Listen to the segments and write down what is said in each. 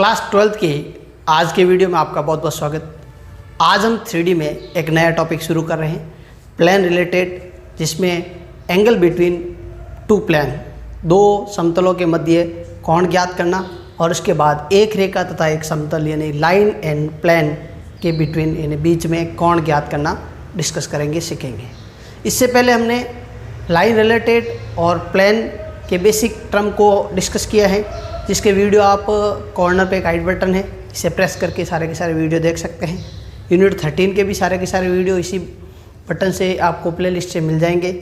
Class 12th के आज के वीडियो में आपका बहुत बहुत स्वागत। आज हम 3D में एक नया टॉपिक शुरू कर रहे हैं, प्लेन रिलेटेड, जिसमें एंगल बिटवीन टू प्लेन, दो समतलों के मध्य कोण ज्ञात करना और उसके बाद एक रेखा तथा एक समतल यानी लाइन एंड प्लेन के बिटवीन यानी बीच में कोण ज्ञात करना डिस्कस करेंगे, सीखेंगे। इससे पहले हमने लाइन रिलेटेड और प्लेन के बेसिक टर्म को डिस्कस किया है, जिसके वीडियो आप कॉर्नर पे एक आई बटन है, इसे प्रेस करके सारे के सारे वीडियो देख सकते हैं। यूनिट 13 के भी सारे के सारे वीडियो इसी बटन से आपको प्लेलिस्ट से मिल जाएंगे।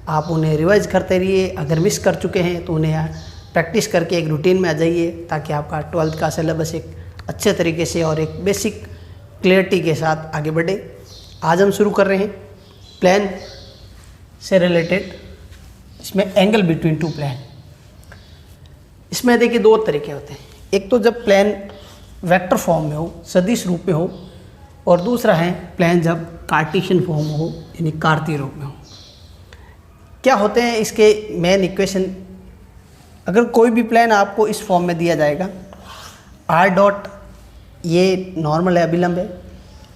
आप उन्हें रिवाइज करते रहिए। अगर मिस कर चुके हैं तो उन्हें प्रैक्टिस करके एक रूटीन में आ जाइए, ताकि आपका 12th का सिलेबस एक अच्छे तरीके से और एक बेसिक क्लियरिटी के साथ आगे बढ़े। आज हम शुरू कर रहे हैं प्लेन से रिलेटेड, इसमें एंगल बिटवीन टू प्लेन। इसमें देखिए दो तरीके होते हैं, एक तो जब प्लेन वेक्टर फॉर्म में हो, सदिश रूप में हो, और दूसरा है प्लेन जब कार्टेशियन फॉर्म में हो यानी कार्तीय रूप में हो। क्या होते हैं इसके मेन इक्वेशन? अगर कोई भी प्लेन आपको इस फॉर्म में दिया जाएगा, r डॉट ये नॉर्मल है, अभिलंब है,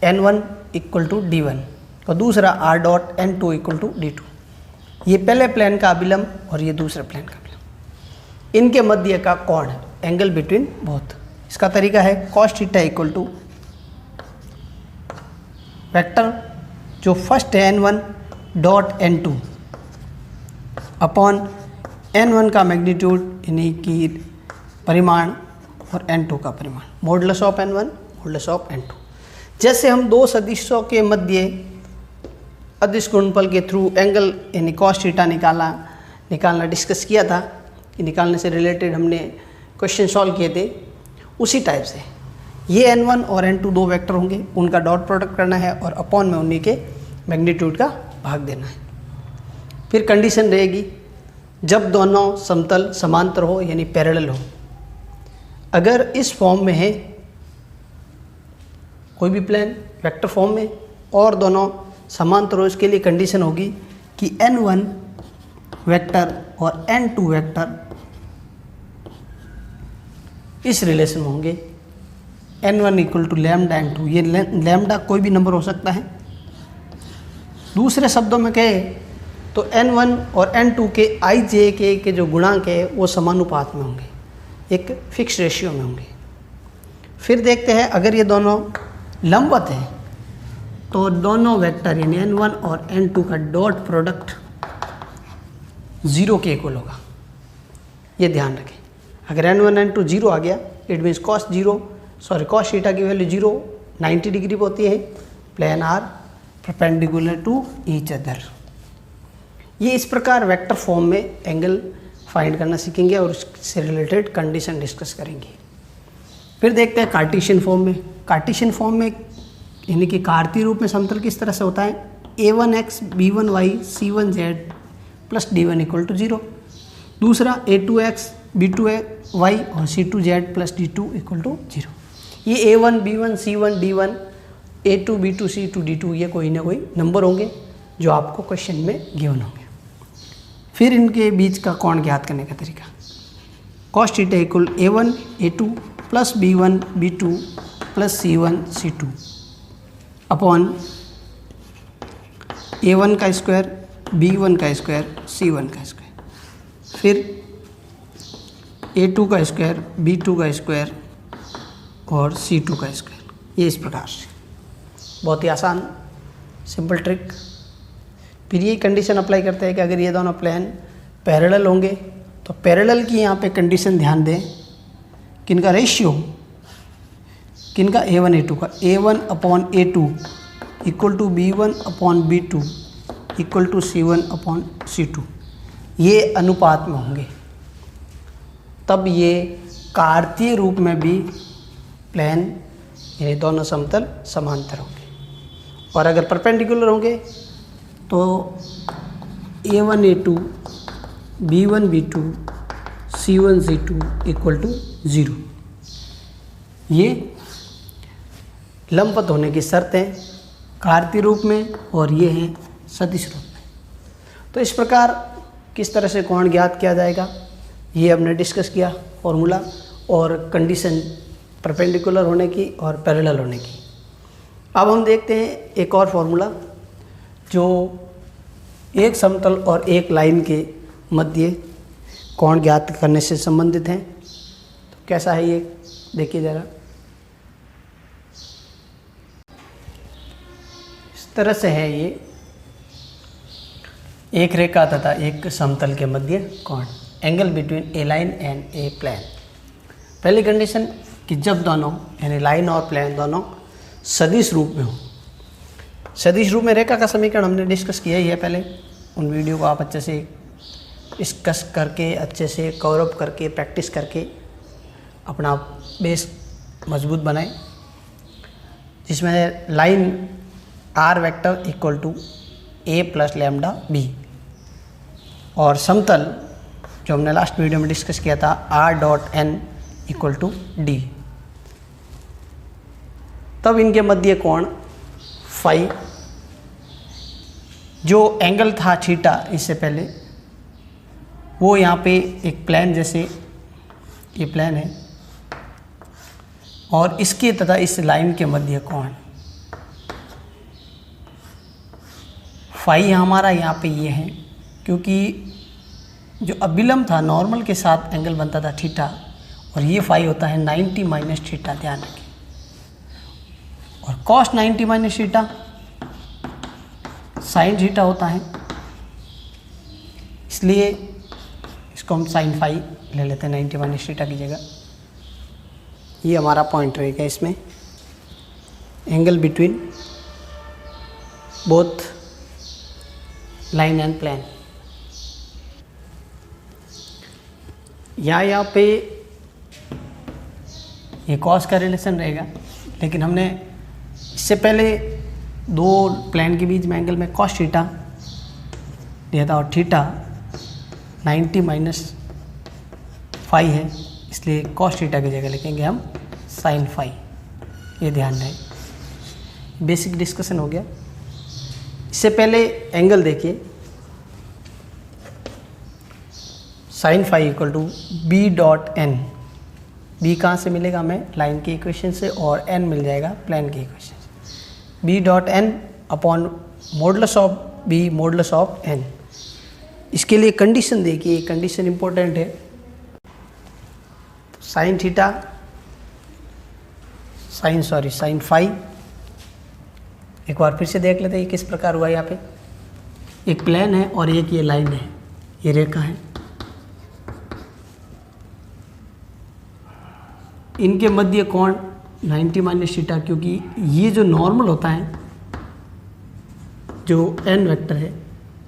n1 इक्वल टू d1 और दूसरा r dot n2 equal to d2। ये पहले प्लेन का अभिलंब और ये दूसरे प्लेन का अभिलंब, इनके मध्य का कोण है एंगल बिटवीन बोथ। इसका तरीका है cos theta equal to vector जो फर्स्ट है n1 dot n2 upon n1 का मैग्नीट्यूड यानी कि परिमाण और n2 का परिमाण, modulus of n1 modulus of n2। जैसे हम दो सदिशों के मध्य अदिश गुणनफल के थ्रू एंगल यानी cos थीटा निकालना डिस्कस किया था, कि निकालने से रिलेटेड हमने क्वेश्चन सॉल्व किए थे, उसी टाइप से ये n1 और n2 दो वेक्टर होंगे, उनका डॉट प्रोडक्ट करना है और अपॉन में उन्हीं के मैग्नीट्यूड का भाग देना है। फिर कंडीशन रहेगी जब दोनों समतल समांतर हो यानी पैरेलल हो। अगर इस फॉर्म में है कोई भी प्लेन वेक्टर फॉर्म में और दोनों समांतर हो, इसके लिए कंडीशन होगी कि n1 वेक्टर और n2 वेक्टर इस रिलेशन में होंगे, n1 equal to lambda n2। ये लैम्डा कोई भी नंबर हो सकता है। दूसरे शब्दों में कहे तो n1 और n2 के ij के जो गुणांक है वो समानुपात में होंगे, एक फिक्स रेशियो में होंगे। फिर देखते हैं अगर ये दोनों लंबवत हैं तो दोनों वेक्टर यानी n1 और n2 का डॉट प्रोडक्ट 0 के इक्वल होगा। ये ध्यान रखें, अगर n1 n2 0 आ गया इट मीन्स cos थीटा की वैल्यू 0 90 डिग्री पर होती है, plane are perpendicular to each other. ये इस प्रकार वेक्टर फॉर्म में एंगल फाइंड करना सीखेंगे और उससे रिलेटेड कंडीशन डिस्कस करेंगे। फिर देखते हैं कार्टेशियन फॉर्म में। कार्टेशियन फॉर्म में यानी कि कार्तीय रूप में समतल किस तरह से होता है, a1x b1y c1z plus d1 equal to 0। दूसरा a2x b2y और c2z plus d2 equal to 0। ये a1 b1 c1 d1 a2 b2 c2 d2 ये कोई ना कोई नंबर होंगे जो आपको क्वेश्चन में गिवन होंगे। फिर इनके बीच का कोण ज्ञात करने का तरीका, cos theta equal a1 a2 plus b1 b2 plus c1 c2 upon a1 का स्क्वायर b1 का स्क्वायर c1 का स्क्वायर, फिर a2 का स्क्वायर b2 का स्क्वायर और c2 का स्क्वायर। ये इस प्रकार से बहुत ही आसान सिंपल ट्रिक। फिर ये कंडीशन अप्लाई करते हैं कि अगर ये दोनों प्लेन पैरेलल होंगे तो पैरेलल की यहाँ पे कंडीशन ध्यान दें, किनका रेशियो, किनका a1 a2 का, a1 upon a2 equal to b1 upon b2 equal to c1 upon c2, ये अनुपात में होंगे, तब ये कार्तीय रूप में भी प्लेन यानी दोनों समतल समांतर होंगे। और अगर परपेंडिकुलर होंगे तो a1 a2 b1 b2 c1 c2 equal to 0। ये लंबवत होने की शर्त है कार्तीय रूप में और ये है सदिश रूप में। तो इस प्रकार किस तरह से कोण ज्ञात किया जाएगा ये हमने डिस्कस किया, फॉर्मूला और कंडीशन परपेंडिकुलर होने की और पैरेलल होने की। अब हम देखते हैं एक और फॉर्मूला जो एक समतल और एक लाइन के मध्य कोण ज्ञात करने से संबंधित हैं। तो कैसा है ये देखिए ज़रा। इस तरह से है ये, एक रेखा तथा एक समतल के मध्य कोण, angle between a line and a plane. पहली कंडीशन कि जब दोनों यानी लाइन और प्लेन दोनों सदिश रूप में हो। सदिश रूप में रेखा का समीकरण हमने डिस्कस किया ही है पहले, उन वीडियो को आप अच्छे से डिस्कस करके, अच्छे से कवर अप करके, प्रैक्टिस करके अपना बेस मजबूत बनाएं, जिसमें line r vector equal to a plus lambda b और समतल जो हमने लास्ट वीडियो में डिस्कस किया था r dot n equal to d. तब इनके मध्य कोण फाई, जो एंगल था थीटा इससे पहले, वो यहाँ पे एक प्लेन जैसे ये प्लेन है और इसके तथा इस लाइन के मध्य कोण फाई हमारा यहाँ पे ये है, क्योंकि जो अभिलंब था नॉर्मल के साथ एंगल बनता था थीटा, और ये फाई होता है 90 माइनस थीटा, ध्यान रखें। और cos 90 minus theta sine theta होता है, इसलिए इसको हम साइन फाई ले लेते हैं 90 माइनस थीटा की जगह। ये हमारा पॉइंट रहेगा इसमें, angle between both line and plane. यहाँ पे ये कॉस का रिलेशन रहेगा, लेकिन हमने इससे पहले दो प्लेन के बीच में एंगल में कॉस थीटा दिया था और थीटा 90 माइनस फाई है, इसलिए कॉस थीटा की जगह लिखेंगे हम साइन फाई। ये ध्यान रहे, बेसिक डिस्कशन हो गया। इससे पहले एंगल देखिए, sine phi equal to B dot n. B कहाँ से मिलेगा हमें? लाइन के इक्वेशन से, और एन मिल जाएगा प्लेन के इक्वेशन से। B dot n upon modulus of B modulus of n. इसके लिए कंडीशन देखिए, कंडीशन इंपॉर्टेंट है। साइन थीटा साइन फाई, एक बार फिर से देख लेते हैं किस प्रकार हुआ। यहाँ पे एक प्लेन है और एक ये लाइन है, ये रेखा है। इनके मध्य कोण 90 माइनस थीटा, क्योंकि ये जो नॉर्मल होता है, जो एन वेक्टर है,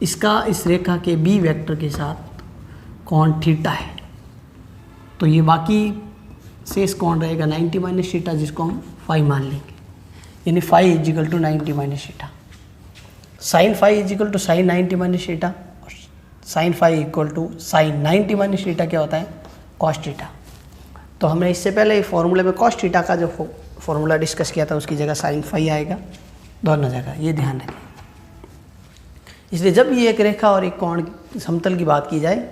इसका इस रेखा के बी वेक्टर के साथ कोण थीटा है, तो ये बाकी शेष कोण रहेगा 90 माइनस थीटा, जिसको हम फाई मान लेंगे। यानी phi equal to 90 minus theta, sine phi equal to sine 90 minus theta, और sine phi equal to sine 90 minus theta क्या होता है? Cos theta. तो हमने इससे पहले फॉर्मूले में कॉस थीटा का जो फॉर्मूला डिस्कस किया था, उसकी जगह साइन फाई आएगा दोनों जगह, ये ध्यान रखें। इसलिए जब ये एक रेखा और एक कोण समतल की बात की जाए,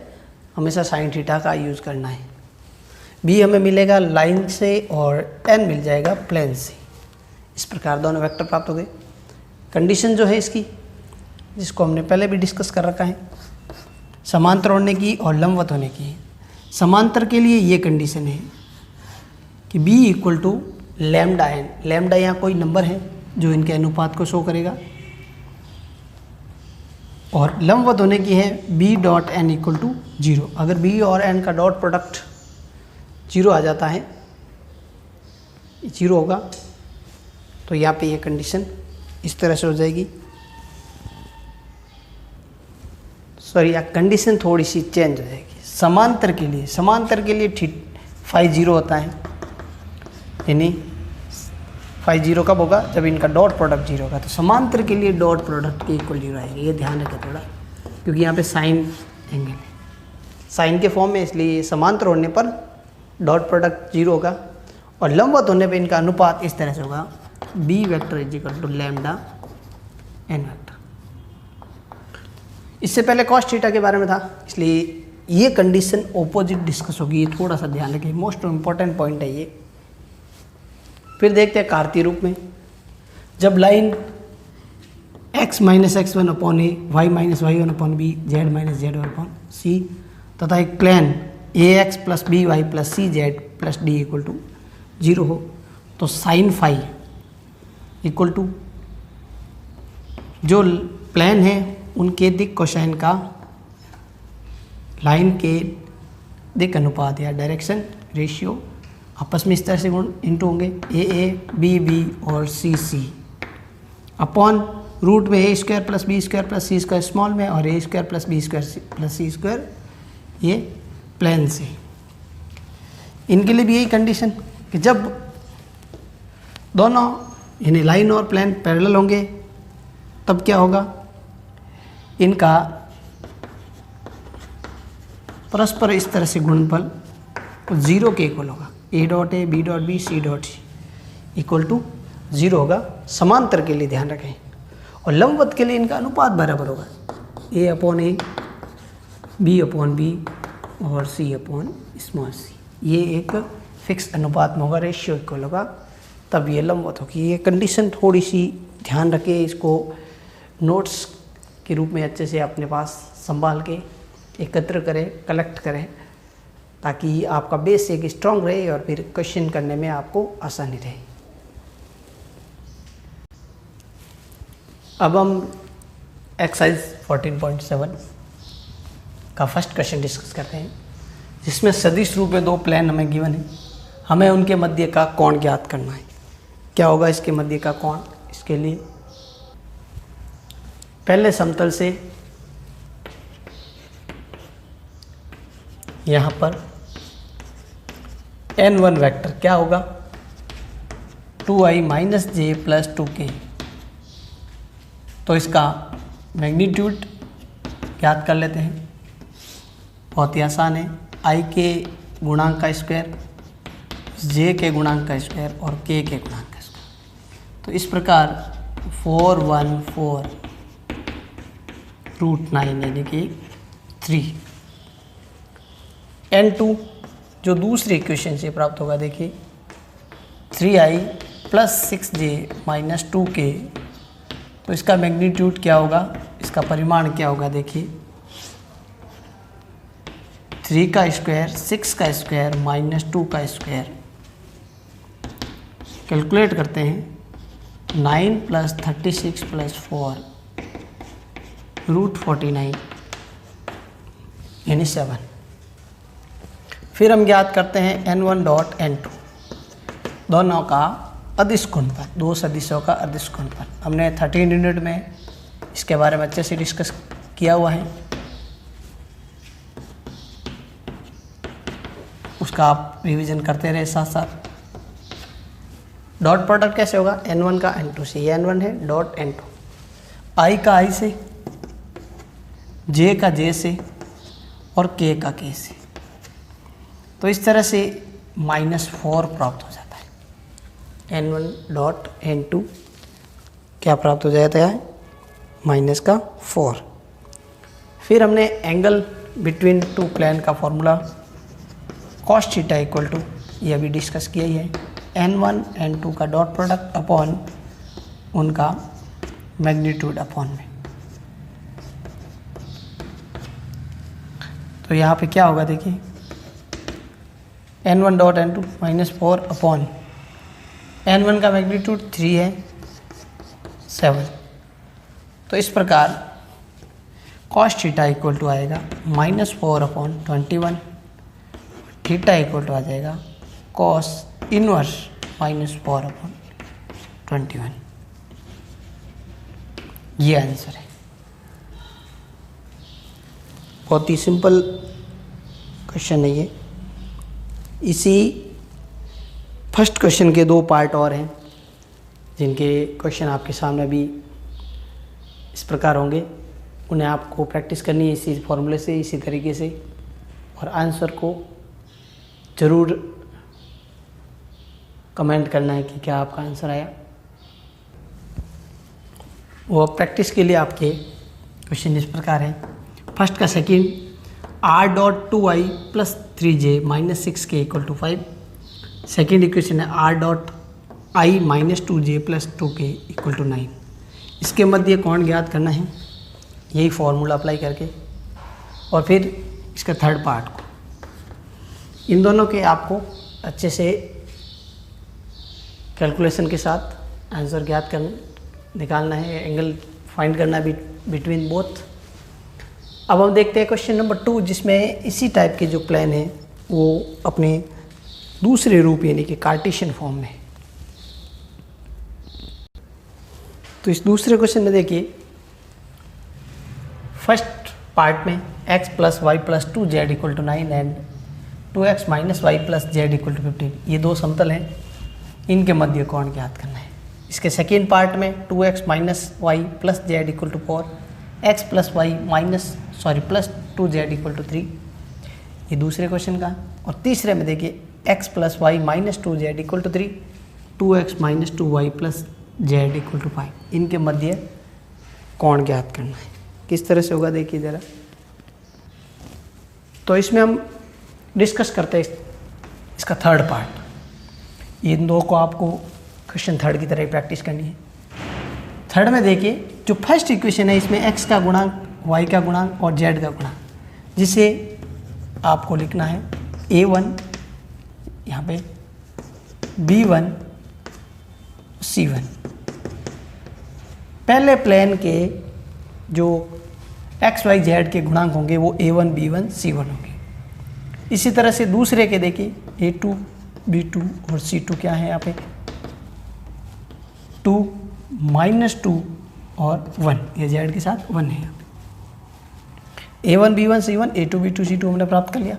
हमेशा साइन थीटा का यूज़ करना है। बी हमें मिलेगा लाइन से और एन मिल जाएगा प्लेन से। इस प्रकार दोनों वेक्टर प्राप्त हो गए। कंडीशन जो है इसकी, जिसको हमने पहले भी डिस्कस कर रखा है, समांतर होने की और लंबवत होने की है। समांतर के लिए ये कंडीशन है कि b equal to lambda n. Lambda यहाँ कोई नंबर है जो इनके अनुपात को शो करेगा, और लंबवत होने की है b dot n equal to 0। अगर b और n का डॉट प्रोडक्ट 0 आ जाता है, 0 होगा, तो यहाँ पे ये कंडीशन इस तरह से हो जाएगी। सॉरी, कंडीशन थोड़ी सी चेंज हो जाएगी। समांतर के लिए फाई 0 होता है, यानी फाई 0 कब होगा? जब इनका डॉट प्रोडक्ट 0 होगा। तो समांतर के लिए डॉट प्रोडक्ट के इक्वल 0 आएगा, ये ध्यान रखें थोड़ा, क्योंकि यहाँ पे साइन एंगल है, साइन के फॉर्म में, इसलिए समांतर होने पर डॉट प्रोडक्ट 0 होगा, और लंबवत होने पे इनका अनुपात इस तरह से होगा, b vector is equal to lambda n vector. इससे पहले कॉस थीटा के बारे में था, इसलिए ये कंडीशन ऑपोजिट डिस्कस होगी, ये थोड़ा सा ध्यान रखिए, मोस्ट इम्पॉर्टेंट पॉइंट है ये। फिर देखते हैं कार्तीय रूप में, जब line x minus X one upon A, Y minus Y one upon B, Z minus Z one upon C तथा एक plane A X plus B Y plus C Z plus D equal to 0 हो, तो sine phi equal to जो plane है उनके दिक् cosine का line के दिक् अनुपात या डायरेक्शन रेशियो आपस में इस तरह से गुण इंटू होंगे, ए बी बी और सी सी अपॉन रूट में A square plus B square plus C square small में और A square plus B square plus C square ये प्लेन से। इनके लिए भी यही कंडीशन कि जब दोनों यानी लाइन और प्लेन पैरेलल होंगे तब क्या होगा, इनका परस्पर इस तरह से गुणनफल 0 के इक्वल होगा, a dot a b dot b c dot c equal to 0 होगा। समांतर के लिए ध्यान रखें, और लंबवत के लिए इनका अनुपात बराबर होगा, ए अपॉन ए, बी अपॉन बी और सी अपॉन स्मॉल सी। ये एक फिक्स अनुपात में होगा, रेशियो इक्वल होगा, तब ये लंबवत होगी। ये कंडीशन थोड़ी सी ध्यान रखें, इसको नोट्स के रूप में अच्छे से अपने पास संभाल के एकत्र करें, कलेक्ट करें, ताकि आपका बेस एक स्ट्रॉन्ग रहे और फिर क्वेश्चन करने में आपको आसानी रहे। अब हम एक्सरसाइज 14.7 का फर्स्ट क्वेश्चन डिस्कस करते हैं, जिसमें सदिश रूप में दो प्लेन हमें गिवन है, हमें उनके मध्य का कोण ज्ञात करना है। क्या होगा इसके मध्य का कोण? इसके लिए पहले समतल से यहाँ पर n1 वेक्टर क्या होगा, 2i minus j plus 2k, तो इसका मैग्नीट्यूड ज्ञात कर लेते हैं। बहुत ही आसान है, i के गुणांक का स्क्वायर, j के गुणांक का स्क्वायर और k के गुणांक का स्क्वायर। तो इस प्रकार 414 रूट 9 यानी कि 3। n2 जो दूसरे इक्वेशन से प्राप्त होगा, देखिए 3i plus 6j minus 2k, तो इसका मैग्नीट्यूड क्या होगा, इसका परिमाण क्या होगा, देखिए 3 का स्क्वायर 6 का स्क्वायर माइनस 2 का स्क्वायर। कैलकुलेट करते हैं, 9 प्लस 36 प्लस 4 रूट 49 यानी 7। फिर हम ज्ञात करते हैं n1 डॉट n2, दोनों का अदिश गुणनफल, दो सदिशों का अदिश गुणनफल। हमने 13 यूनिट में इसके बारे में अच्छे से डिस्कस किया हुआ है, उसका आप रिवीजन करते रहे साथ साथ। डॉट प्रोडक्ट कैसे होगा, n1 का n2 से, ये n1 है डॉट n2, i का i से, j का j से और k का k से। तो इस तरह से -4 प्राप्त हो जाता है। n1 डॉट n2 क्या प्राप्त हो जाता है, -4। फिर हमने एंगल बिटवीन टू प्लेन का formula cos theta equal to, ये अभी डिस्कस किया ही है, n1 n2 का डॉट प्रोडक्ट अपॉन उनका मैग्नीट्यूड अपॉन में। तो यहाँ पे क्या होगा, देखिए n1 dot n2 -4 upon n1 का मैग्नीट्यूड 3 है 7। तो इस प्रकार cos थीटा इक्वल टू आएगा -4 अपॉन 21, थीटा इक्वल टू आ जाएगा cos इनवर्स -4 अपॉन 21। ये आंसर है। बहुत ही सिंपल क्वेश्चन है ये। इसी फर्स्ट क्वेश्चन के 2 पार्ट और हैं, जिनके क्वेश्चन आपके सामने भी इस प्रकार होंगे। उन्हें आपको प्रैक्टिस करनी है इसी फॉर्मूले से, इसी तरीके से, और आंसर को ज़रूर कमेंट करना है कि क्या आपका आंसर आया। वो प्रैक्टिस के लिए आपके क्वेश्चन इस प्रकार है। फर्स्ट का second, r dot 2i plus 3j minus 6k equal to 5। Second equation है r dot i minus 2j plus 2k equal to 9। इसके मध्य कोण ज्ञात करना है, यही फॉर्मूला अप्लाई करके, और फिर इसका थर्ड पार्ट को, इन दोनों के आपको अच्छे से कैलकुलेशन के साथ आंसर ज्ञात कर निकालना है, एंगल फाइंड करना है बिटवीन बोथ। अब हम देखते हैं क्वेश्चन नंबर 2, जिसमें इसी टाइप के जो प्लान है वो अपने दूसरे रूप यानी कि कार्टेशियन फॉर्म में। तो इस दूसरे क्वेश्चन में देखिए, फर्स्ट पार्ट में x plus y plus 2z equal to 9 and 2x minus y plus z equal to 15, ये दो समतल हैं, इनके मध्य कोण ज्ञात करना है। इसके सेकेंड पार्ट में 2x minus y plus z equal to 4, x plus y plus 2z equal to 3, ये दूसरे क्वेश्चन का। और तीसरे में देखिए x plus y minus 2z equal to 3, 2x minus 2y plus z equal to 5, इनके मध्य कोण ज्ञात करना है। किस तरह से होगा देखिए ज़रा। तो इसमें हम डिस्कस करते हैं इसका थर्ड पार्ट। इन दो को आपको क्वेश्चन थर्ड की तरह ही प्रैक्टिस करनी है। थर्ड में देखिए, जो फर्स्ट इक्वेशन है इसमें x का गुणांक, y का गुणांक और z का गुणांक, जिसे आपको लिखना है a1 यहाँ पे, b1 c1। पहले प्लेन के जो x y z के गुणांक होंगे वो a1 b1 c1 होंगे। इसी तरह से दूसरे के देखिए a2 b2 और c2 क्या है यहाँ पे, 2 माइनस 2 और 1, ये z के साथ 1 है यहाँ पे। a1 b1 c1 a2 b2 c2 हमने प्राप्त कर लिया।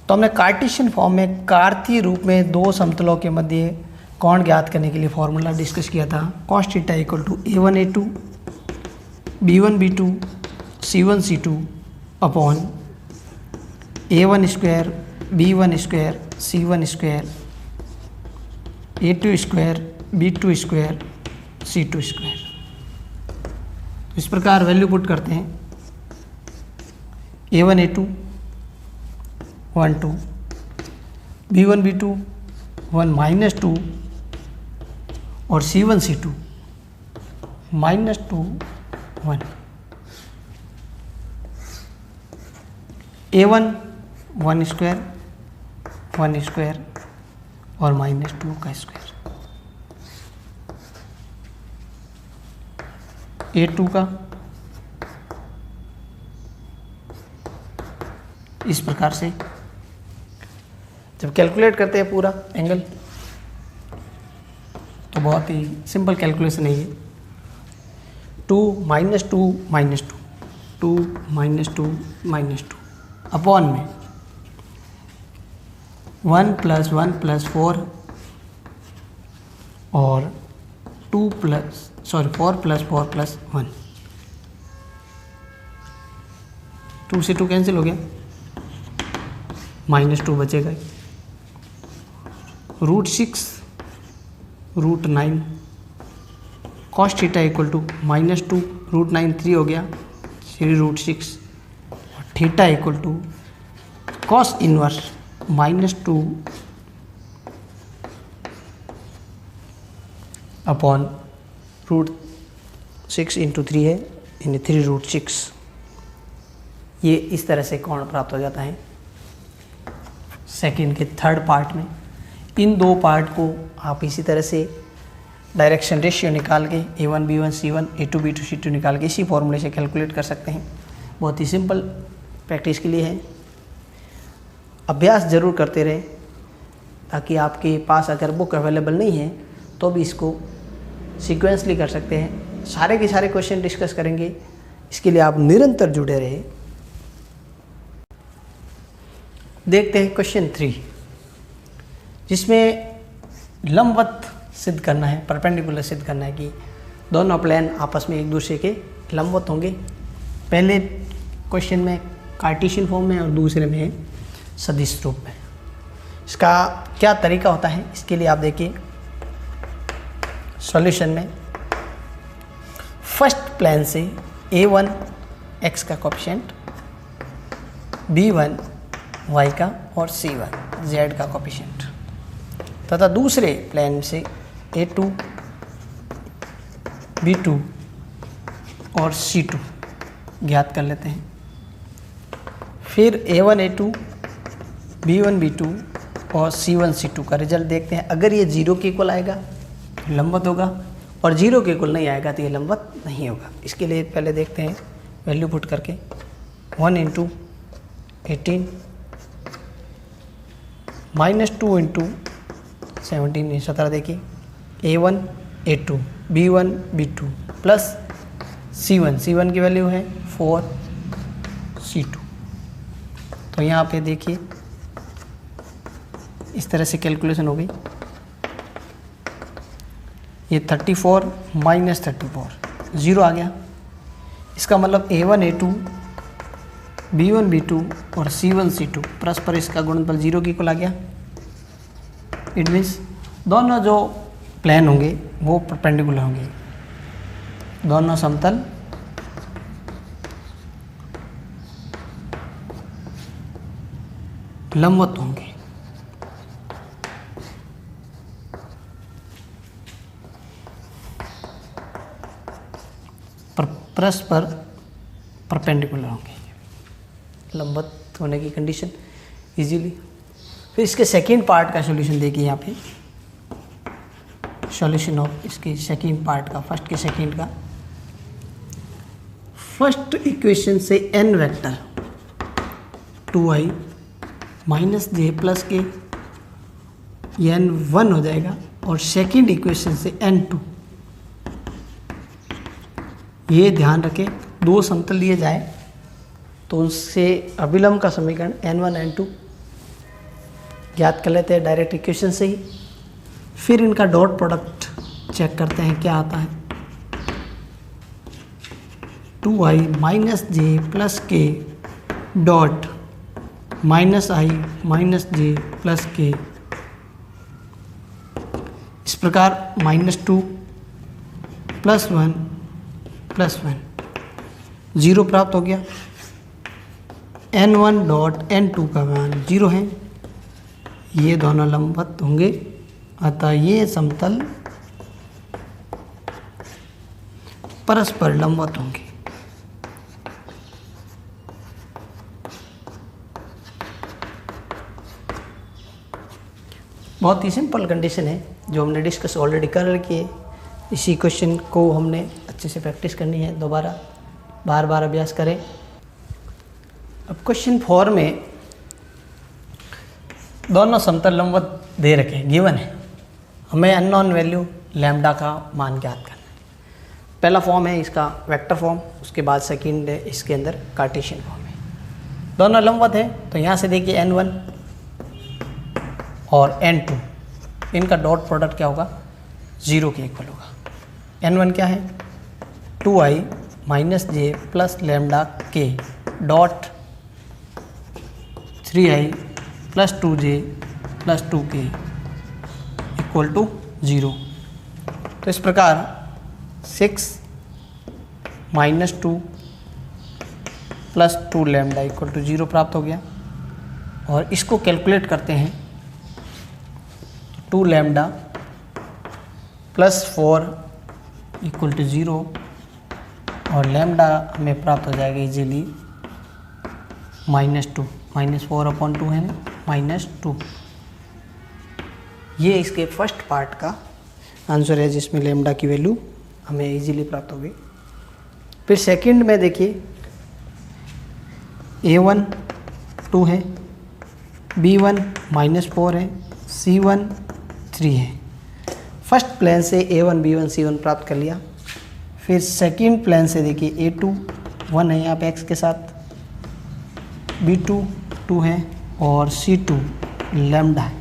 तो हमने कार्टेशियन फॉर्म में कार्तीय रूप में दो समतलों के मध्य कोण ज्ञात करने के लिए फॉर्मूला डिस्कस किया था, cos theta equal to a1 a2 b1 b2 c1 c2 upon a1 square b1 square c1 square a2 square b2 square c2 square. इस प्रकार वैल्यू पुट करते हैं, a1 a2 1 2, b1 b2 1 minus 2 और c1 c2 minus 2 1, a1 1 square और minus 2 का square, a2 का इस प्रकार से। जब कैलकुलेट करते हैं पूरा एंगल तो बहुत ही सिंपल कैलकुलेशन है ये, 2 minus 2 minus 2 2 minus 2 minus 2 upon में 1 प्लस 4 और 4 प्लस 4 प्लस 1, 2 से 2 कैंसिल हो गया, माइनस 2 बचेगा, √6 √9 cos theta equal to minus 2 √9 3 हो गया, 3 √6 और theta equal to cos inverse minus 2 upon √6 into 3 है, यानी 3 √6। ये इस तरह से कोण प्राप्त हो जाता है सेकंड के थर्ड पार्ट में। इन दो पार्ट को आप इसी तरह से डायरेक्शन रेशियो निकाल के a1 b1 c1 a2 b2 c2 निकाल के इसी फॉर्मूले से कैलकुलेट कर सकते हैं। बहुत ही सिंपल प्रैक्टिस के लिए है, अभ्यास ज़रूर करते रहें ताकि आपके पास अगर बुक अवेलेबल नहीं है तो भी इसको सीक्वेंसली कर सकते हैं। सारे के सारे क्वेश्चन डिस्कस करेंगे, इसके लिए आप निरंतर जुड़े रहे। देखते हैं क्वेश्चन 3, जिसमें लंबवत सिद्ध करना है, परपेंडिकुलर सिद्ध करना है कि दोनों प्लेन आपस में एक दूसरे के लंबवत होंगे। पहले क्वेश्चन में कार्टेशियन फॉर्म में और दूसरे में सदिश रूप में। इसका क्या तरीका होता है, इसके लिए आप देखिए सॉल्यूशन में फर्स्ट प्लेन से a1 x का कोएफिशिएंट, b1 y का और c1 z का कोएफिशिएंट, तथा दूसरे प्लेन से A2 B2 और C2 ज्ञात कर लेते हैं। फिर A1 A2 B1 B2 और C1 C2 का रिजल्ट देखते हैं। अगर ये 0 के इक्वल आएगा तो लंबवत होगा, और 0 के इक्वल नहीं आएगा तो ये लंबवत नहीं होगा। इसके लिए पहले देखते हैं वैल्यू पुट करके। 1 इंटू 18 माइनस 2 इंटू 17 17 देखिए। A1 A2 B1 B2 plus C1 की वैल्यू है 4 C2। तो यहाँ पे देखिए इस तरह से कैलकुलेशन हो गई। ये 34 माइनस 34 0 आ गया। इसका मतलब A1 A2 B1 B2 और C1 C2 परस्पर इसका गुणनफल 0 के इक्वल आ गया। इट मीन्स दोनों जो प्लेन होंगे वो परपेंडिकुलर होंगे, दोनों समतल लंबवत होंगे। परस्पर परपेंडिकुलर होंगे, लंबवत होने की कंडीशन इजीली। फिर इसके सेकंड पार्ट का सॉल्यूशन देखिए यहाँ पे। सॉल्यूशन ऑफ इसके सेकंड पार्ट का, फर्स्ट के सेकंड का। फर्स्ट इक्वेशन से n vector 2i minus j plus के n 1 हो जाएगा, और सेकंड इक्वेशन से n2। ये ध्यान रखें, दो समतल लिए जाए तो उससे अभिलंब का समीकरण n1 n2 ज्ञात कर लेते हैं डायरेक्ट इक्वेशन से ही। फिर इनका डॉट प्रोडक्ट चेक करते हैं क्या आता है। 2i माइनस जे प्लस के डॉट माइनस आई माइनस जे प्लस के। इस प्रकार -2 +1 +1 0 प्राप्त हो गया। n1 डॉट n2 का मान 0 है। ये दोनों लंबवत होंगे, अतः ये समतल परस्पर लंबवत होंगे। बहुत ही सिंपल कंडीशन है जो हमने डिस्कस ऑलरेडी कर रखी है। इसी क्वेश्चन को हमने अच्छे से प्रैक्टिस करनी है, दोबारा बार बार अभ्यास करें। अब क्वेश्चन 4 में दोनों समतल लंबवत दे रखे हैं, गिवन है। हमें अननोन वैल्यू लैम्डा का मान ज्ञात करना है। पहला फॉर्म है इसका वेक्टर फॉर्म, उसके बाद सेकंड है इसके अंदर कार्टेशियन फॉर्म है। दोनों लंबवत है तो यहाँ से देखिए n1 और n2, इनका डॉट प्रोडक्ट क्या होगा, 0 के इक्वल होगा। n1 क्या है, 2i minus j plus lambda k dot 3i plus 2j plus 2k equal to 0। तो इस प्रकार 6 minus 2 plus 2 lambda equal to 0 प्राप्त हो गया। और इसको कैलकुलेट करते हैं, 2 लैम्डा प्लस 4 इक्वल टू 0, और लैम्डा हमें प्राप्त हो जाएगा इजीली -2, -4/2 है ना, -2। ये इसके फर्स्ट पार्ट का आंसर है जिसमें लैम्डा की वैल्यू हमें इजीली प्राप्त हो गई। फिर सेकंड में देखिए A1 2 है, B1 -4 है, C1 3 है। फर्स्ट प्लेन से A1 B1 C1 प्राप्त कर लिया। फिर सेकंड प्लेन से देखिए A2 1 है यहाँ पे x के साथ, B2 2 है और C2 लैम्डा है।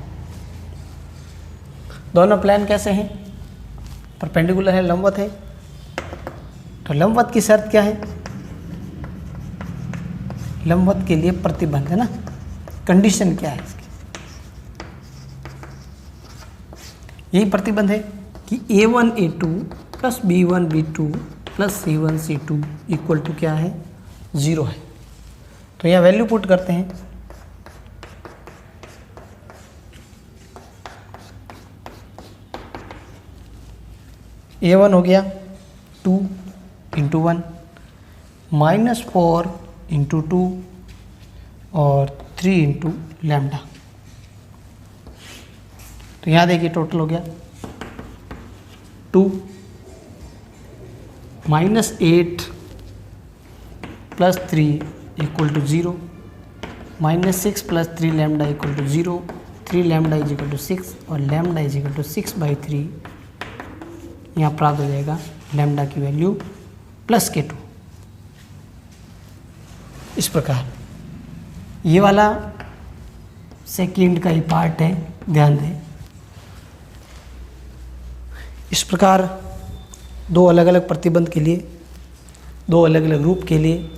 दोनों प्लेन कैसे हैं, परपेंडिकुलर है, लंबवत है। तो लंबवत की शर्त क्या है, लंबवत के लिए प्रतिबंध है ना, कंडीशन क्या है इसकी, यही प्रतिबंध है कि A1 A2 plus B1 B2 plus C1 C2 equal to क्या है, 0 है। तो यहाँ वैल्यू पुट करते हैं, A1 हो गया 2 इंटू 1 -4 इंटू 2 और 3 इंटू लैम्डा। तो यहाँ देखिए टोटल हो गया 2 -8 plus 3 equal to 0, -6 plus 3 lambda equal to 0, 3 lambda is equal to 6 और लैम्डा इज इक्वल टू 6/3। यहाँ प्राप्त हो जाएगा लैम्डा की वैल्यू प्लस के 2। इस प्रकार ये वाला सेकंड का ही पार्ट है, ध्यान दें। इस प्रकार दो अलग अलग प्रतिबंध के लिए, दो अलग अलग रूप के लिए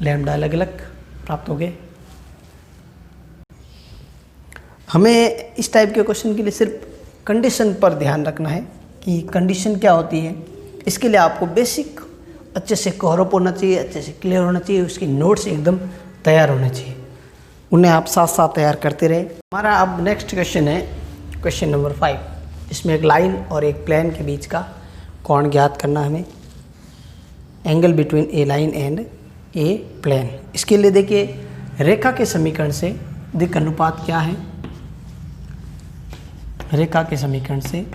लैम्डा अलग अलग प्राप्त हो गए। हमें इस टाइप के क्वेश्चन के लिए सिर्फ कंडीशन पर ध्यान रखना है कि कंडीशन क्या होती है। इसके लिए आपको बेसिक अच्छे से कवरअप होना चाहिए, अच्छे से क्लियर होना चाहिए, उसकी नोट्स एकदम तैयार होने चाहिए, उन्हें आप साथ साथ तैयार करते रहे। हमारा अब नेक्स्ट क्वेश्चन है क्वेश्चन नंबर 5। इसमें एक लाइन और एक प्लेन के बीच का कोण ज्ञात करना है हमें, angle between a line and a plane. इसके लिए देखिए रेखा के समीकरण से दिक् अनुपात क्या है। रेखा के समीकरण से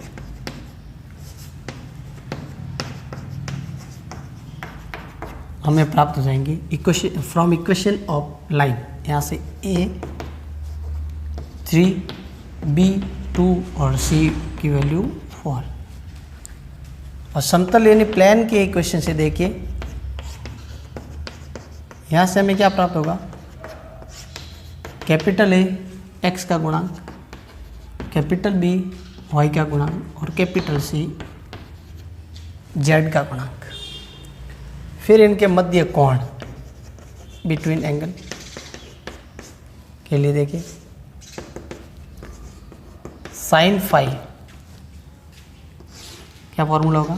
हमें प्राप्त हो जाएंगे equation from equation of line. यहाँ से A3 B2 और C की वैल्यू 4 और समतल यानी प्लेन के इक्वेशन से देखिए यहाँ से हमें क्या प्राप्त होगा, कैपिटल A x का गुणांक, कैपिटल B y का गुणांक और कैपिटल C z का गुणांक। फिर इनके मध्य कोण बिटवीन एंगल के लिए देखिए साइन फाई, क्या फॉर्मूला होगा,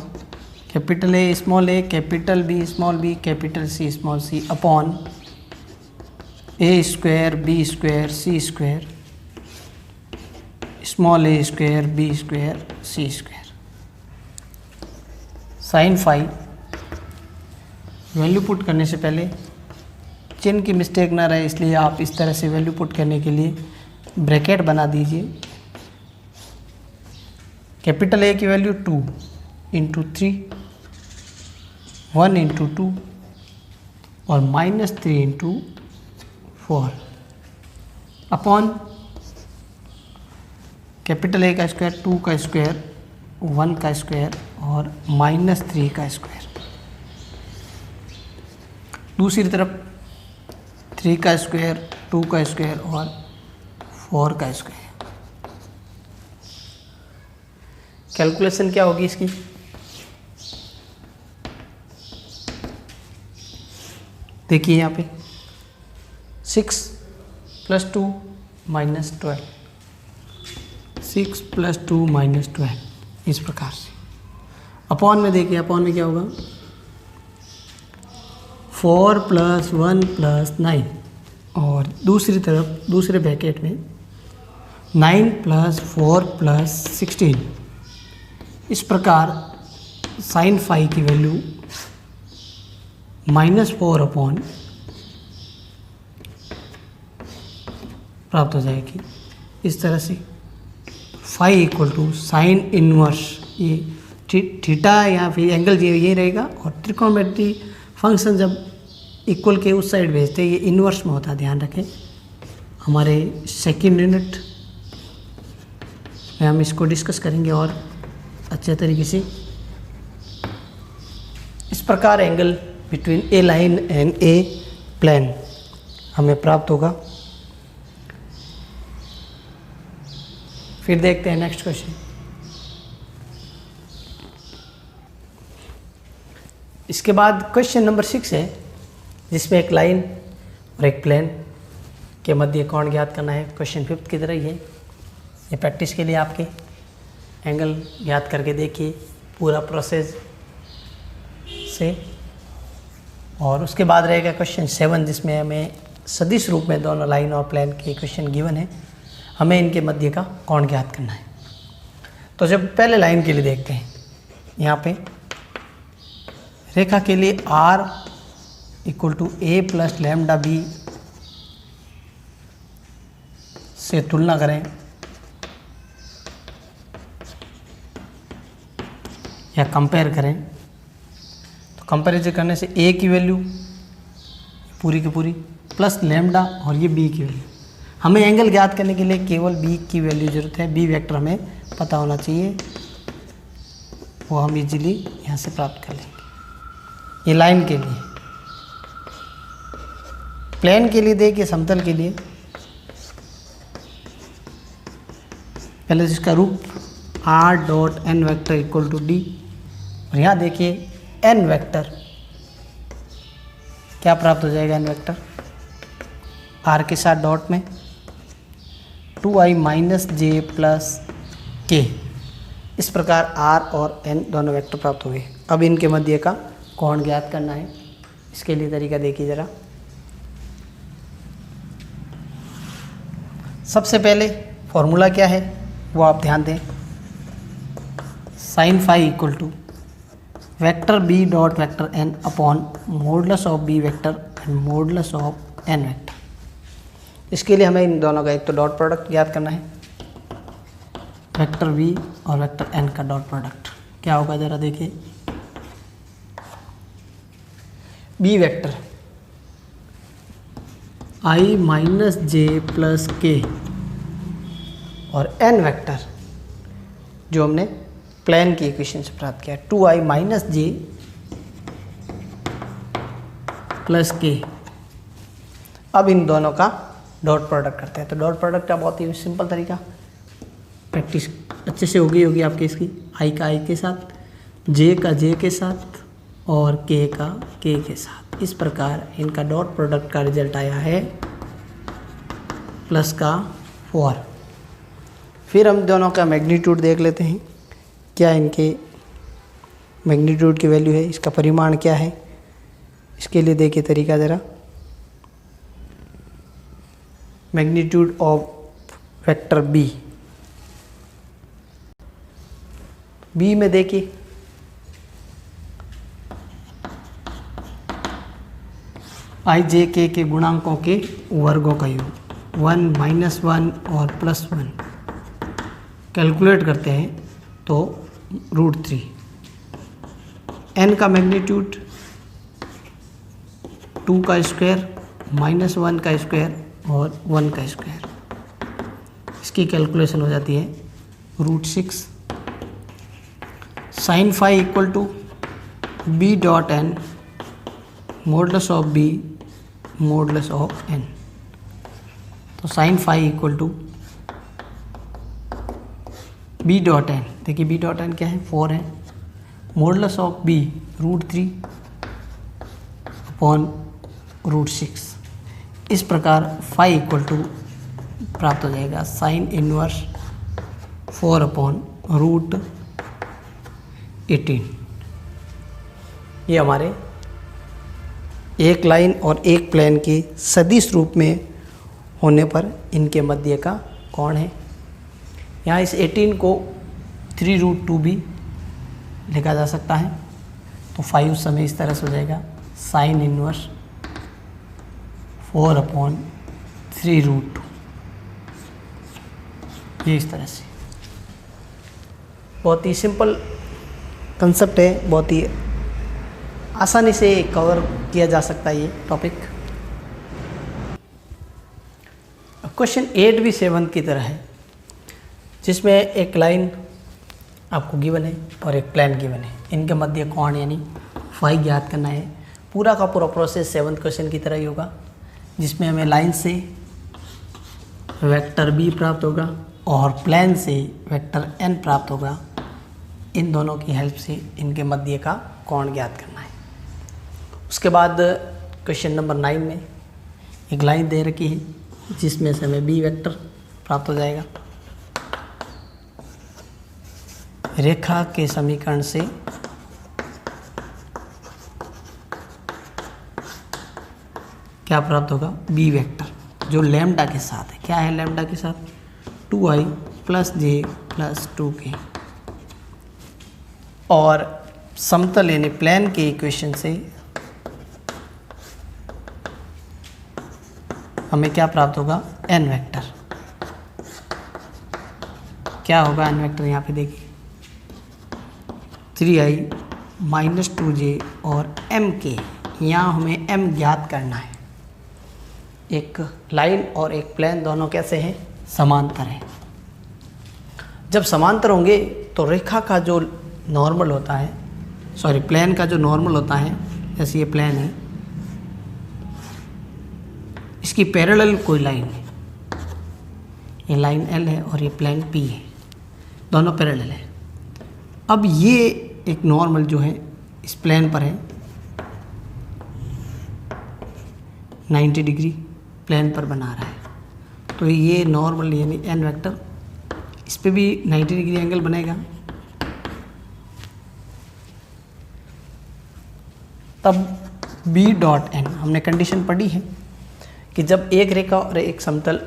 capital A small a, capital B small b, capital C small c upon a square b square c square small a square b square c square. Sine phi value put करने से पहले चिन्ह की mistake ना रहे, इसलिए आप इस तरह से वैल्यू पुट करने के लिए ब्रैकेट बना दीजिए। कैपिटल A की वैल्यू 2 इंटू 3, 1 इंटू 2 और -3 इंटू 4 अपॉन कैपिटल A का स्क्वायर 2 का स्क्वायर 1 का स्क्वायर और -3 का स्क्वायर। दूसरी तरफ 3 का स्क्वायर 2 का स्क्वायर और 4 का स्क्वायर। कैलकुलेशन क्या होगी इसकी, देखिए यहाँ पे 6 + 2 - 12, 6 + 2 - 12 इस प्रकार से। अपॉन में देखिए, अपॉन में क्या होगा 4 + 1 + 9 और दूसरी तरफ दूसरे ब्रैकेट में 9 + 4 + 16। इस प्रकार साइन फाई की वैल्यू -4 अपॉन प्राप्त हो जाएगी इस तरह से। Phi equal to sine inverse, ये थीटा या फिर एंगल ये रहेगा और त्रिकोणमिति फंक्शन जब इक्वल के उस साइड भेजते हैं ये इन्वर्स में होता है, ध्यान रखें। हमारे सेकंड यूनिट में हम इसको डिस्कस करेंगे और अच्छे तरीके से। इस प्रकार angle between a line and a plane हमें प्राप्त होगा। फिर देखते हैं नेक्स्ट क्वेश्चन। इसके बाद क्वेश्चन नंबर 6 है जिसमें एक लाइन और एक प्लेन के मध्य कोण ज्ञात करना है। क्वेश्चन 5 की तरह ही है, ये प्रैक्टिस के लिए आपके एंगल ज्ञात करके देखिए पूरा प्रोसेस से। और उसके बाद रहेगा क्वेश्चन 7 जिसमें हमें सदिश रूप में दोनों लाइन और प्लेन के क्वेश्चन गिवन है, हमें इनके मध्य का कोण ज्ञात करना है। तो जब पहले लाइन के लिए देखते हैं, यहाँ पे रेखा के लिए r equal to a plus lambda b से तुलना करें या कंपेयर करें, तो कंपेरिजन करने से a की वैल्यू पूरी की पूरी प्लस लैम्डा और ये b की वैल्यू। हमें एंगल ज्ञात करने के लिए केवल b की वैल्यू ज़रूरत है, b वेक्टर हमें पता होना चाहिए, वो हम इजीली यहाँ से प्राप्त कर लेंगे। ये लाइन के लिए, प्लेन के लिए देखिए, समतल के लिए पहले इसका रूप r dot n vector equal to d, और यहाँ देखिए n वेक्टर क्या प्राप्त हो जाएगा, n वेक्टर r के साथ डॉट में 2i माइनस जे प्लस के, इस प्रकार r और n दोनों वेक्टर प्राप्त हो गए। अब इनके मध्य का कोण ज्ञात करना है, इसके लिए तरीका देखिए ज़रा। सबसे पहले फॉर्मूला क्या है वो आप ध्यान दें, sine phi equal to vector b dot vector n upon modulus of b vector and modulus of n vector. इसके लिए हमें इन दोनों का एक तो डॉट प्रोडक्ट याद करना है, वेक्टर बी और वेक्टर एन का डॉट प्रोडक्ट क्या होगा ज़रा देखिए। बी वेक्टर आई माइनस जे प्लस के और एन वेक्टर जो हमने प्लेन की इक्वेशन से प्राप्त किया 2i माइनस जे प्लस के। अब इन दोनों का डॉट प्रोडक्ट करते हैं, तो डॉट प्रोडक्ट का बहुत ही सिंपल तरीका, प्रैक्टिस अच्छे से होगी आपकी इसकी। i का i के साथ, j का j के साथ और k का k के साथ। इस प्रकार इनका डॉट प्रोडक्ट का रिजल्ट आया है प्लस का 4। फिर हम दोनों का मैग्नीट्यूड देख लेते हैं, क्या इनके मैग्नीट्यूड की वैल्यू है, इसका परिमाण क्या है। इसके लिए देखिए तरीका ज़रा, magnitude of vector b, b में देखिए आई जे के गुणांकों के वर्गों का योग 1 माइनस 1 और प्लस 1 कैलकुलेट करते हैं तो √3। n का मैग्नीट्यूड 2 का स्क्वायर माइनस 1 का स्क्वायर और 1 का स्क्वायर, इसकी कैलकुलेशन हो जाती है √6। Sine phi equal to B dot N modulus of B modulus of N, तो sine phi equal to B dot N, देखिए बी डॉट एन क्या है 4 है, मॉडुलस ऑफ बी √3 अपॉन √6। इस प्रकार फाई इक्वल टू प्राप्त हो जाएगा साइन इनवर्स 4 अपॉन √18। ये हमारे एक लाइन और एक प्लेन के सदिश रूप में होने पर इनके मध्य का कोण है। यहाँ इस 18 को 3√2 भी लिखा जा सकता है, तो 5 उस समय इस तरह से हो जाएगा साइन इनवर्स 4 अपॉन 3√2, ये इस तरह से। बहुत ही सिंपल कंसेप्ट है, बहुत ही आसानी से कवर किया जा सकता है ये टॉपिक। क्वेश्चन 8 भी 7 की तरह है, जिसमें एक लाइन आपको गिवन है और एक प्लेन गिवन है, इनके मध्य कोण यानी फाई ज्ञात करना है। पूरा का पूरा प्रोसेस 7th क्वेश्चन की तरह ही होगा, जिसमें हमें लाइन से वेक्टर बी प्राप्त होगा और प्लेन से वेक्टर एन प्राप्त होगा। इन दोनों की हेल्प से इनके मध्य का कोण ज्ञात करना है। उसके बाद क्वेश्चन नंबर 9 में एक लाइन दे रखी है, जिसमें से हमें बी वेक्टर प्राप्त हो जाएगा। रेखा के समीकरण से क्या प्राप्त होगा, बी वेक्टर जो लैम्डा के साथ है। क्या है लैम्डा के साथ, 2i प्लस जे प्लस 2k। और समतल यानी प्लेन के इक्वेशन से हमें क्या प्राप्त होगा, एन वेक्टर। क्या होगा एन वेक्टर, यहाँ पे देखिए 3i - 2j और m के, यहाँ हमें m ज्ञात करना है। एक लाइन और एक प्लेन दोनों कैसे हैं, समांतर हैं। जब समांतर होंगे तो रेखा का जो नॉर्मल होता है, सॉरी प्लेन का जो नॉर्मल होता है, जैसे ये प्लेन है, इसकी पैरेलल कोई लाइन है, ये लाइन L है और ये प्लेन P है, दोनों पैरेलल है। अब ये एक नॉर्मल जो है इस प्लेन पर है 90 डिग्री प्लेन पर बना रहा है, तो ये नॉर्मल यानी एन वेक्टर, इस पे भी 90 डिग्री एंगल बनेगा। तब B डॉट एन, हमने कंडीशन पढ़ी है कि जब एक रेखा और एक समतल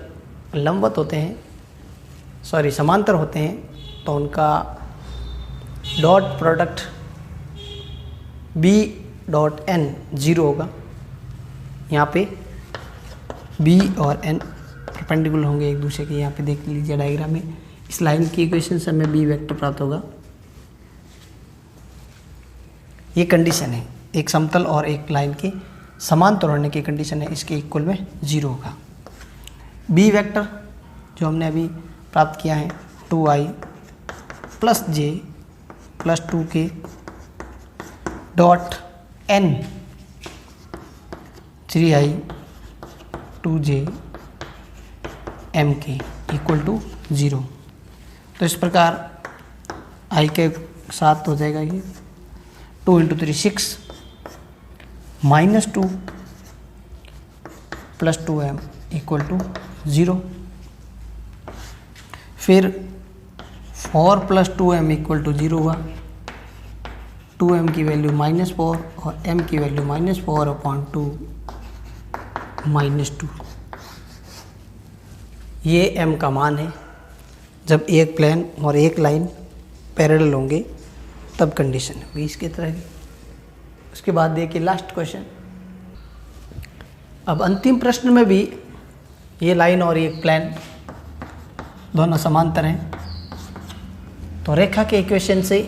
लंबवत होते हैं, सॉरी समांतर होते हैं, तो उनका dot product B dot n 0 होगा। यहाँ पे B और N परपेंडिकुलर होंगे एक दूसरे के। यहाँ पे देख लीजिए डायग्राम में, इस लाइन की इक्वेशन से हमें B वेक्टर प्राप्त होगा। ये कंडीशन है, एक समतल और एक लाइन के समांतर होने की कंडीशन है, इसके इक्वल में 0 होगा। B वेक्टर जो हमने अभी प्राप्त किया है 2i + j + 2k dot n 3i 2j mk = 0। तो इस प्रकार i के साथ हो जाएगा ये 2 × 3 6 -2 + 2m = 0। फिर 4 + 2m = 0 हुआ। 2m की वैल्यू -4 और m की वैल्यू -4/2 -2। ये m का मान है। जब एक प्लेन और एक लाइन पैरेलल होंगे तब कंडीशन है इसकी तरह की। उसके बाद देखिए लास्ट क्वेश्चन। अब अंतिम प्रश्न में भी ये लाइन और ये प्लेन दोनों समांतर हैं, तो रेखा के इक्वेशन से,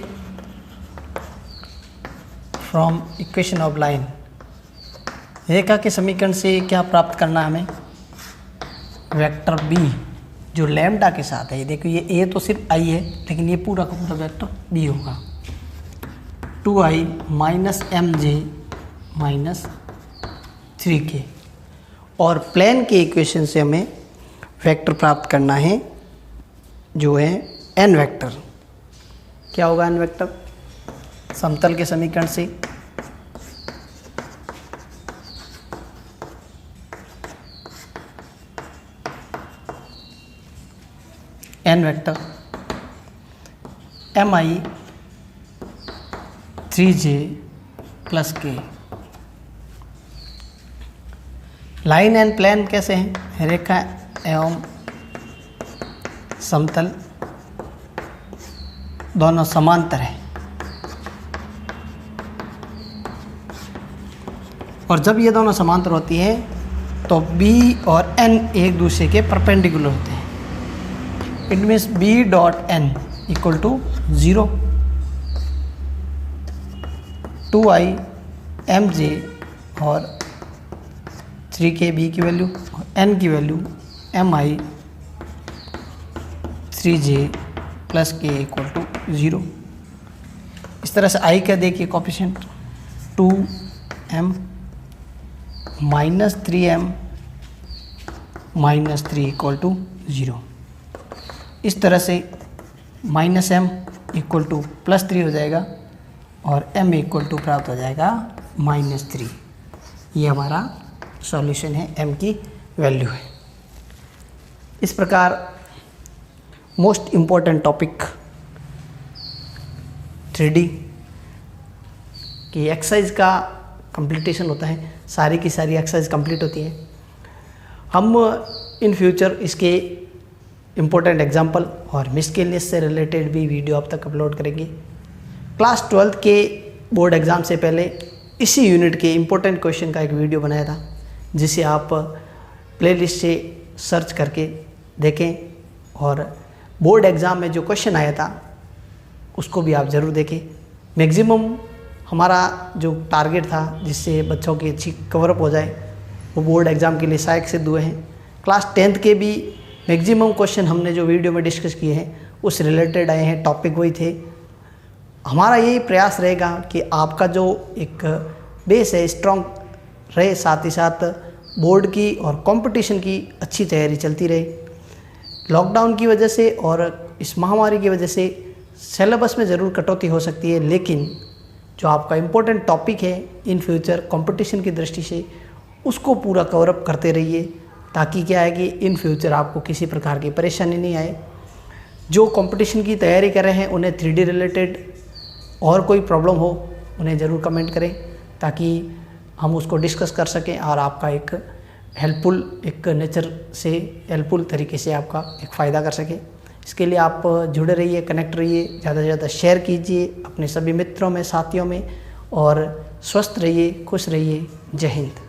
फ्रॉम इक्वेशन ऑफ लाइन, रेखा के समीकरण से क्या प्राप्त करना है हमें, वेक्टर B जो लैम्डा के साथ है। ये देखो ये A तो सिर्फ I है, लेकिन ये पूरा का पूरा वेक्टर B होगा। 2i - mj - 3k। और प्लेन के इक्वेशन से हमें वेक्टर प्राप्त करना है जो है n वेक्टर। क्या होगा n वेक्टर, समतल के समीकरण से n vector mi 3j + k। Line and plane कैसे हैं, रेखा एवं समतल दोनों समांतर हैं, और जब ये दोनों समांतर होती है तो B और N एक दूसरे के परपेंडिकुलर होते हैं। It means B dot N = 0। 2i mj और 3k B की वैल्यू और N की वैल्यू mi 3j + k = 0। इस तरह से i का देखिए कोफिशिएंट 2m -3m -3 = 0। इस तरह से -m = +3 हो जाएगा और m = प्राप्त हो जाएगा -3। ये हमारा सॉल्यूशन है, m की वैल्यू है। इस प्रकार मोस्ट इम्पोर्टेंट टॉपिक 3D की एक्सरसाइज का कंप्लीटेशन होता है। सारी की सारी एक्सरसाइज कंप्लीट होती है। हम इन फ्यूचर इसके इम्पोर्टेंट एग्जाम्पल और मिसकेलियस से रिलेटेड भी वीडियो आप तक अपलोड करेंगे। क्लास 12th के बोर्ड एग्ज़ाम से पहले इसी यूनिट के इम्पोर्टेंट क्वेश्चन का एक वीडियो बनाया था, जिसे आप प्लेलिस्ट से सर्च करके देखें और बोर्ड एग्ज़ाम में जो क्वेश्चन आया था उसको भी आप ज़रूर देखें। मैक्सिमम हमारा जो टारगेट था जिससे बच्चों की अच्छी कवरअप हो जाए, वो बोर्ड एग्ज़ाम के लिए सहायक सिद्ध हुए हैं। क्लास 10th के भी मैक्सिमम क्वेश्चन हमने जो वीडियो में डिस्कस किए हैं उस रिलेटेड आए हैं, टॉपिक वही थे। हमारा यही प्रयास रहेगा कि आपका जो एक बेस है स्ट्रॉन्ग रहे, साथ ही साथ बोर्ड की और कंपटीशन की अच्छी तैयारी चलती रहे। लॉकडाउन की वजह से और इस महामारी की वजह से सिलेबस में ज़रूर कटौती हो सकती है, लेकिन जो आपका इम्पोर्टेंट टॉपिक है इन फ्यूचर कंपटीशन की दृष्टि से उसको पूरा कवरअप करते रहिए, ताकि क्या है कि इन फ्यूचर आपको किसी प्रकार की परेशानी नहीं आए। जो कंपटीशन की तैयारी कर रहे हैं उन्हें 3D रिलेटेड और कोई प्रॉब्लम हो उन्हें ज़रूर कमेंट करें, ताकि हम उसको डिस्कस कर सकें और आपका एक हेल्पफुल एक नेचर से हेल्पफुल तरीके से आपका एक फ़ायदा कर सकें। इसके लिए आप जुड़े रहिए, कनेक्ट रहिए, ज़्यादा से ज़्यादा शेयर कीजिए अपने सभी मित्रों में, साथियों में, और स्वस्थ रहिए, खुश रहिए। जय हिंद।